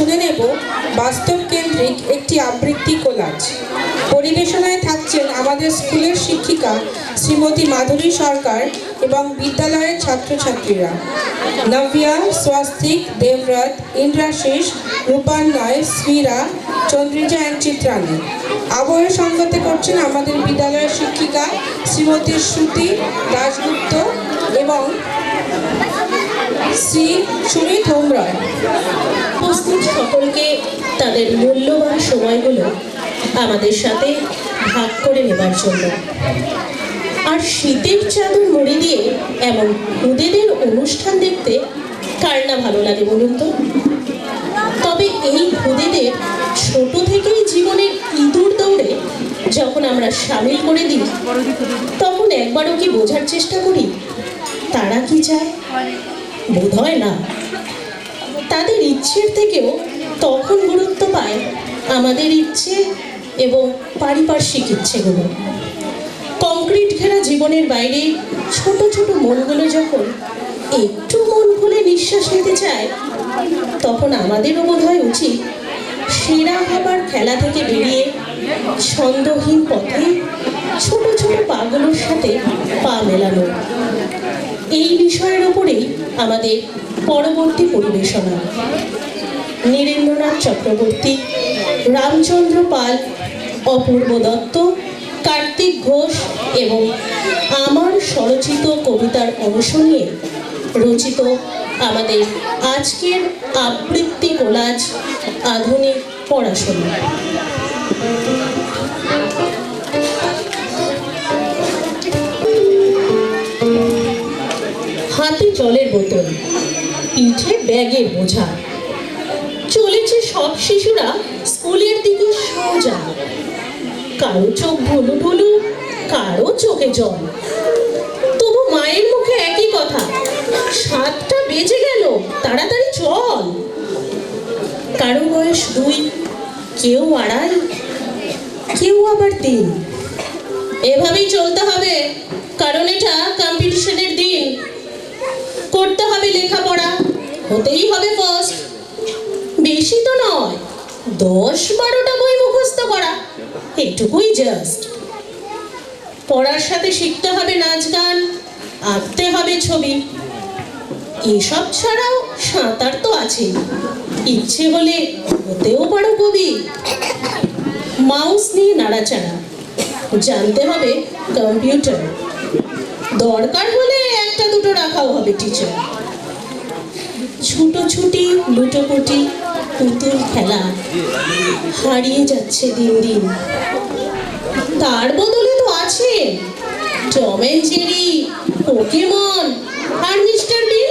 শুনে নেব বাস্তব কেন্দ্রিক একটি আবৃত্তি কোলাজ। পরিবেশনায় থাকছেন আমাদের স্কুলের শিক্ষিকা শ্রীমতী মাধুরী সরকার এবং বিদ্যালয়ের ছাত্রছাত্রীরা নভিয়া, স্বস্তিক, দেবরত, ইন্দ্রাশিস, রূপান্নয়, স্মীরা, চন্দ্রিজা এবং চিত্রাণী। আবহের সঙ্গতে করছেন আমাদের বিদ্যালয়ের শিক্ষিকা শ্রীমতী শ্রুতি দাশগুপ্ত এবং শ্রী সুমিত হোমরয়। উপস্থিত সকলকে তাদের মূল্যবান সময়গুলো আমাদের সাথে ভাগ করে নেবার জন্য। আর শীতের চাদর মুড়ি দিয়ে এমন খুদেদের অনুষ্ঠান দেখতে কার না ভালো লাগে বলুন তো? তবে এই খুদেদের ছোট থেকেই জীবনের ইঁদুর দৌড়ে যখন আমরা সামিল করে দিই, তখন একবারও কি বোঝার চেষ্টা করি তারা কি চায়? বোধ হয় না। তাদের ইচ্ছের থেকেও তখন গুরুত্ব পায় আমাদের ইচ্ছে এবং পারিপার্শ্বিক ইচ্ছেগুলো। কংক্রিট ঘেরা জীবনের বাইরে ছোট ছোট মনগুলো যখন একটু মন খুলে নিঃশ্বাস নিতে চায়, তখন আমাদেরও বোধ হয় উচিত সেরা হবার খেলা থেকে বেরিয়ে ছন্দহীন পথে ছোট ছোট পাগুলোর সাথে পা মেলানো। এই বিষয়ের ওপরেই আমাদের পরবর্তী পরিবেশনা। নীরেন্দ্রনাথ চক্রবর্তী, রামচন্দ্র পাল, অপূর্ব দত্ত, কার্তিক ঘোষ এবং আমার স্বরচিত কবিতার অংশ নিয়ে রচিত আমাদের আজকের আবৃত্তি কোলাজ আধুনিক পড়াশোনা। হাতে জলের বোতল, পিঠে ব্যাগের বোঝা, চলেছে সব শিশুরা স্কুলের দিকে সোজা। কারো চোখ ঢুলু ঢুলু, কারো চোখে জল, তবু মায়ের মুখে একই কথা, 7টা বেজে গেল, তাড়াতাড়ি চল। কারো বয়স 2, কেউ 2.5, কেউ আবার 3। এভাবেই চলতে হবে, কারণ এটা কম্পিটিশনের দিন। করতে হবে লেখাপড়া, হতেই হবে ফার্স্ট। বেশি তো নয়, 10-12টা বই মুখস্থ করা, এটুকুই জাস্ট। পড়ার সাথে শিখতে হবে নাচ গান, আঁকতে হবে ছবি। এসব ছাড়াও সাঁতার তো আছে, ইচ্ছে হলে হতেও পারো কবি। মাউস নিয়ে নাড়াচাড়া, জানতে হবে কম্পিউটার, দরকার হলে 1-2 রাখাও হবে টিচার। ছুটোছুটি, লুটোপুটি, পুতুল খেলা হারিয়ে যাচ্ছে দিন দিন। তার বদলে তো আছে টম এন্ড জেরি, পোকেমন আর মিস্টার বিন।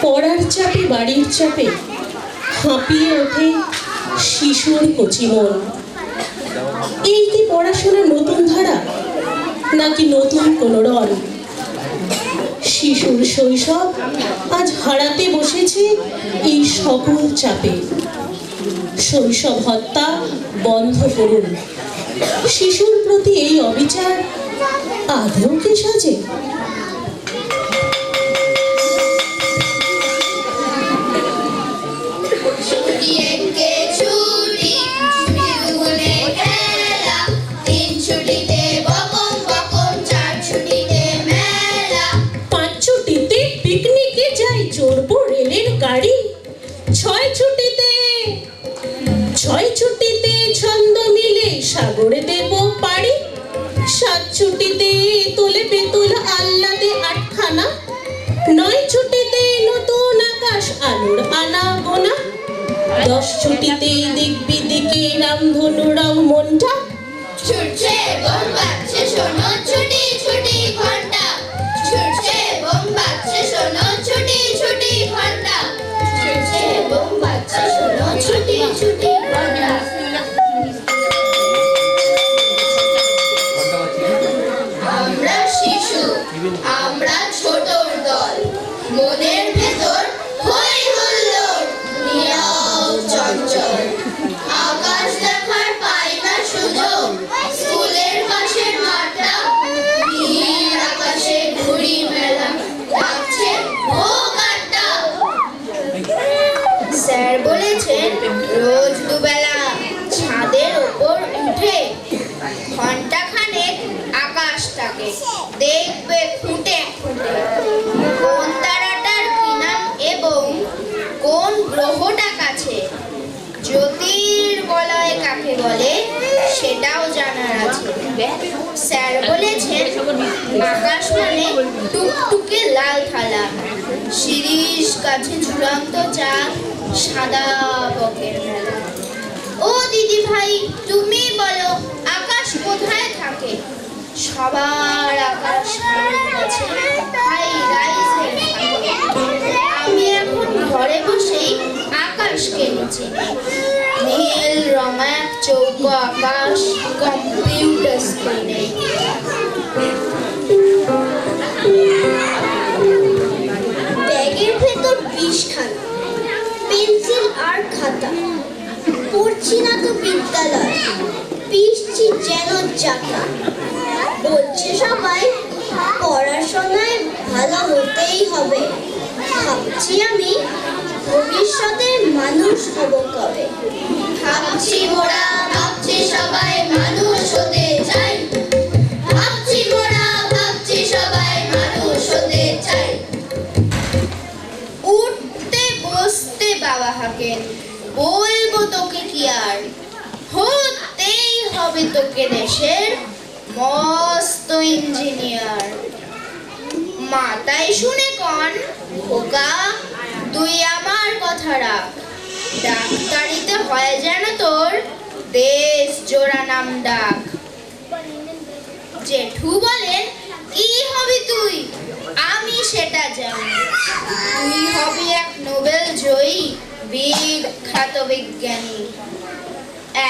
পড়ার চাপে, বাড়ির চাপে হাঁপিয়ে ওঠে শিশুর কচি মন। এই কি পড়াশোনার নতুন ধারা, নাকি নতুন কোনো রণ? শিশুর শৈশব আজ হারাতে বসেছে এই সকল চাপে। শৈশব হত্যা বন্ধ করুন। শিশুর প্রতি এই অবিচার আদৌ কি সাজে? গাড়ি 6 ছুটিতে ছন্দ মিলে সাগরে দেব পাড়ি। 7 ছুটিতে তোলে বেতুল আল্লাদে 8খানা। 9 ছুটিতে নতুন আকাশ আলোর আনা গোনা। 10 ছুটিতে দেখবি দিকে রামধনু রাম মনটা ছুটছে বোম বাজছে শোনো ছুটি ছুটি ঘন্টা। ছুটছে বোম বাজছে শোনো ছুটি ছুটি ঘন্টা। ছুটছে বোম বাজছে শোনো ছুটি ছুটি ঘন্টা। আমরা শিশু, আমরা ছোটর দল, মনের ভেতর হই হুল্লোড়, নীরব চঞ্চল। আকাশ দেখার পাই না সুযোগ, স্কুলের পাশের মাঠটা স্যার বলেছেন আকাশ মানে টুকটুকে লাল থালা, শিরীষ কাছে ঝুলন্ত চাঁদ, সাদা বকের মেলা। ও দিদি ভাই, তুমি বলো আকাশ কোথায় থাকে? সবার আকাশ হাই রাইজে থাকে। আমি এখন ঘরে বসেই আকাশকে চিনি। নীল রঙের চৌকো আকাশ কম্পিউটার স্ক্রিনে। ব্যাগের ভেতর বিষখানা, পেন্সিল আর খাতা। পড়ছি না তো বিদ্যালয়, পিসছি যেন চাকা। বলছে সবাই পড়াশোনায় ভালো হতেই হবে। ভাবছি আমি ভবিষ্যতে মানুষ হব কবে। ভাবছি মোরা, ভাবছি সবাই মানুষ হতে চাই। ভাবছি মোরা, ভাবছি সবাই মানুষ হতে চাই। উঠতে বসতে বাবা হাঁকেন, বলবো তোকে কি আর, হতেই হবে তোকে দেশের মস্ত ইঞ্জিনিয়ার। মাতাই শুনে কন খোকা, তুই আমার কথা রাখ। ডাক্তারিতে হয় যেন তোর দেশ জোড়া নাম ডাক। জেঠু বলেন কি হবি তুই? আমি সেটা জানি, তুই হবি এক নোবেল জয়ী বিখ্যাত বিজ্ঞানী।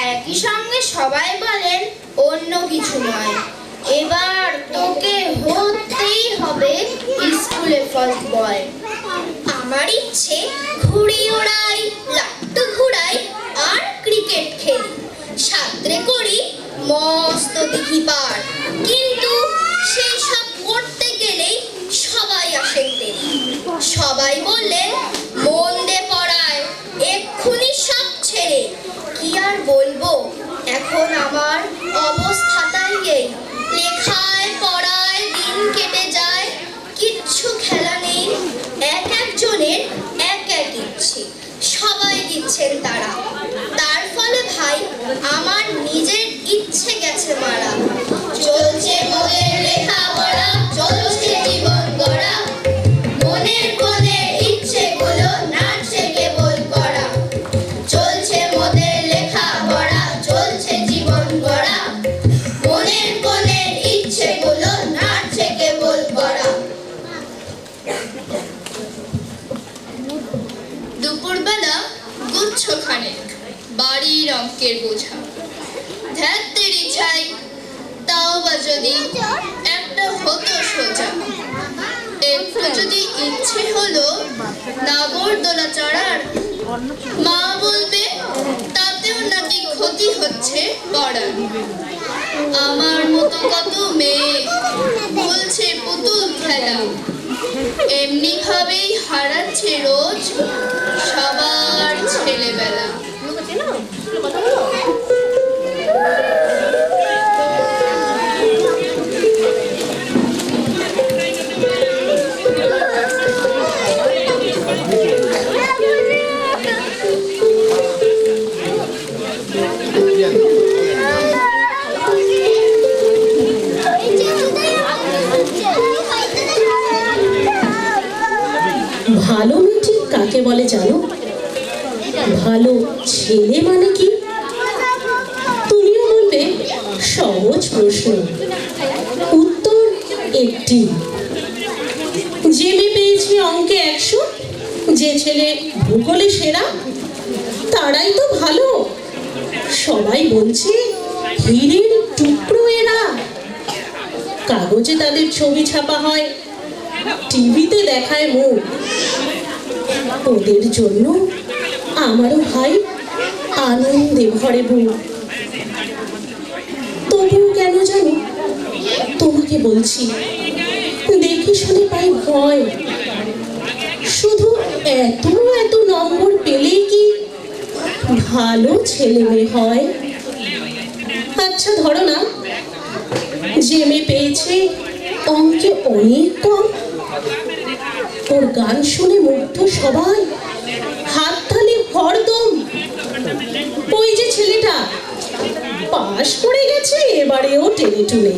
একই সঙ্গে সবাই বলেন অন্য কিছু নয়, এবার তোকে হতেই হবে স্কুলে ফার্স্ট বয়। আমার ইচ্ছে ঘুড়ি ওড়াই, লাট্টু ঘুরাই আর ক্রিকেট খেলি। সাঁতরে করি মস্ত দিঘি পার, কিন্তু সেই সব করতে গেলেই সবাই আসেন দেরি। সবাই বললেন মন দে পড়ায়, এক্ষুনি সব ছেড়ে। কি আর বলবো, এখন আমার অবস্থাটাই এই। লেখায় পড়ায় দিন কেটে যায়, কিচ্ছু খেলা নেই। এক একজনের এক এক ইচ্ছে, সবাই দিচ্ছেন তারা। তার ফলে ভাই আমার নিজের ইচ্ছে গেছে মারা। চলছে মোদের লেখাপড়া, চলছে জীবন গড়া। মনের কোণে ইচ্ছেগুলো নাচছে কেবল করা। চলছে মোদের লেখাপড়া, চলছে জীবন গড়া। মনের কোণে ইচ্ছেগুলো নাচছে কেবল করা। দুপুরবেলা গুচ্ছখানেক বাড়ির অঙ্কের বোঝা। ধ্যাত্তের ইচ্ছাই, তাও বা যদি একটা হতো সোজা। একটু যদি ইচ্ছে হলো নাগরদোলা চড়ার, মা বলবে তাতেও নাকি ক্ষতি হচ্ছে পড়ার। আমার মতো কত মেয়ে বলছে পুতুল খেলা, এমনি ভাবেই হারাচ্ছে রোজ সবার ছেলেবেলা। ভালো মেয়ে ঠিক কাকে বলে জানো? ভালো ছেলে মানে কি? তুমিও বলবে সহজ প্রশ্ন, উত্তর একটি। যে মেয়ে পেয়েছে অঙ্কে 100, যে ছেলে ভূগোলে সেরা, তারাই তো ভালো। সবাই বলছে হীরের টুকরো এরা। কাগজে তাদের ছবি ছাপা হয়, টিভিতে দেখায় মুখ। ওদের জন্য আমারও ভাই আনন্দে ভরে বুক। তবুও কেন জানো তোমাকে বলছি, দেখে শুনে পাই ভয়। শুধু এত এত নম্বর পেলেই কি ভালো ছেলে মেয়ে হয়? আচ্ছা ধরো না, যে মেয়ে পেয়েছে অঙ্কে অনেক কম, ওর গান শুনে মুগ্ধ সবাই, হাততালি হরদম। ওই যে ছেলেটা পাশ করে গেছে এবারেও টেনে টুনে,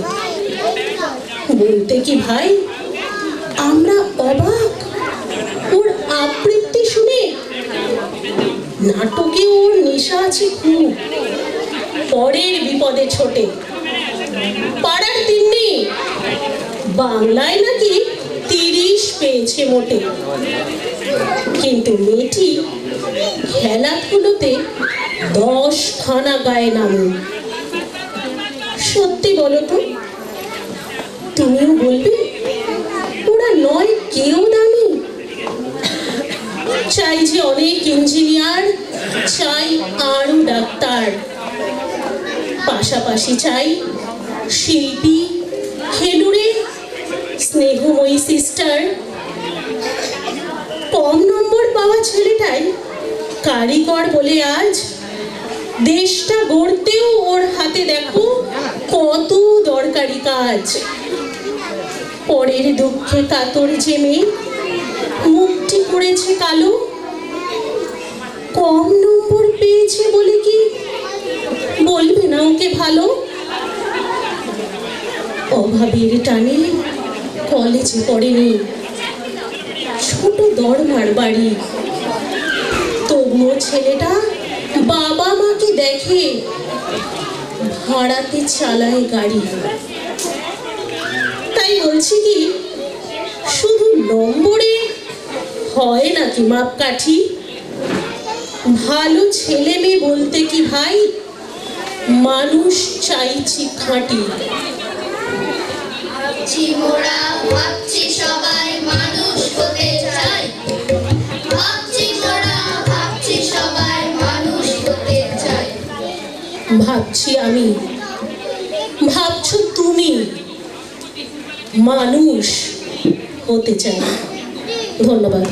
বলতে কি ভাই আমরা অবাক ওর আবৃত্তি শুনে। নাটকে ওর নেশা আছে খুব, পরের বিপদে ছোটে। পাড়ার তিন্নি বাংলায় নাকি 30 পেয়েছে মোটে, কিন্তু মেয়েটি খেলাধুলোতে 10 খানা গায়ে নামে। সত্যি বলো তো, তুমিও বলবে ওরা নয় কেউ দামি? চাই যে অনেক ইঞ্জিনিয়ার, চাই আরো ডাক্তার, পাশাপাশি চাই শিল্পী, খেলুড়ে, স্নেহময়ী সিস্টার। কম নম্বর পাওয়া ছেলেটাই কারিগর বলে আজ দেশটা গড়তেও ওর হাতে দেখো কত দরকারি কাজ। পরের দুঃখে কাতর যে মেয়ে মুখটি করেছে কালো, কম নম্বর পেয়েছে বলে কি বলবে না ওকে ভালো? অভাবের টানে কলেজে পড়েনি, ছোট দরমার বাড়ি, তবুও ছেলেটা বাবা মাকে দেখে ভাড়াতে চালায় গাড়ি। তাই বলছি কি, শুধু নম্বরে হয় নাকি মাপকাঠি? ভালো ছেলে মেয়ে বলতে কি ভাই মানুষ চাইছি খাঁটি। ভাবছি মোরা, ভাবছি সবাই মানুষ হতে চাই। ভাবছি মোরা, ভাবছি সবাই মানুষ হতে চাই। ভাবছি আমি, ভাবছো তুমি, মানুষ হতে চাই। ধন্যবাদ।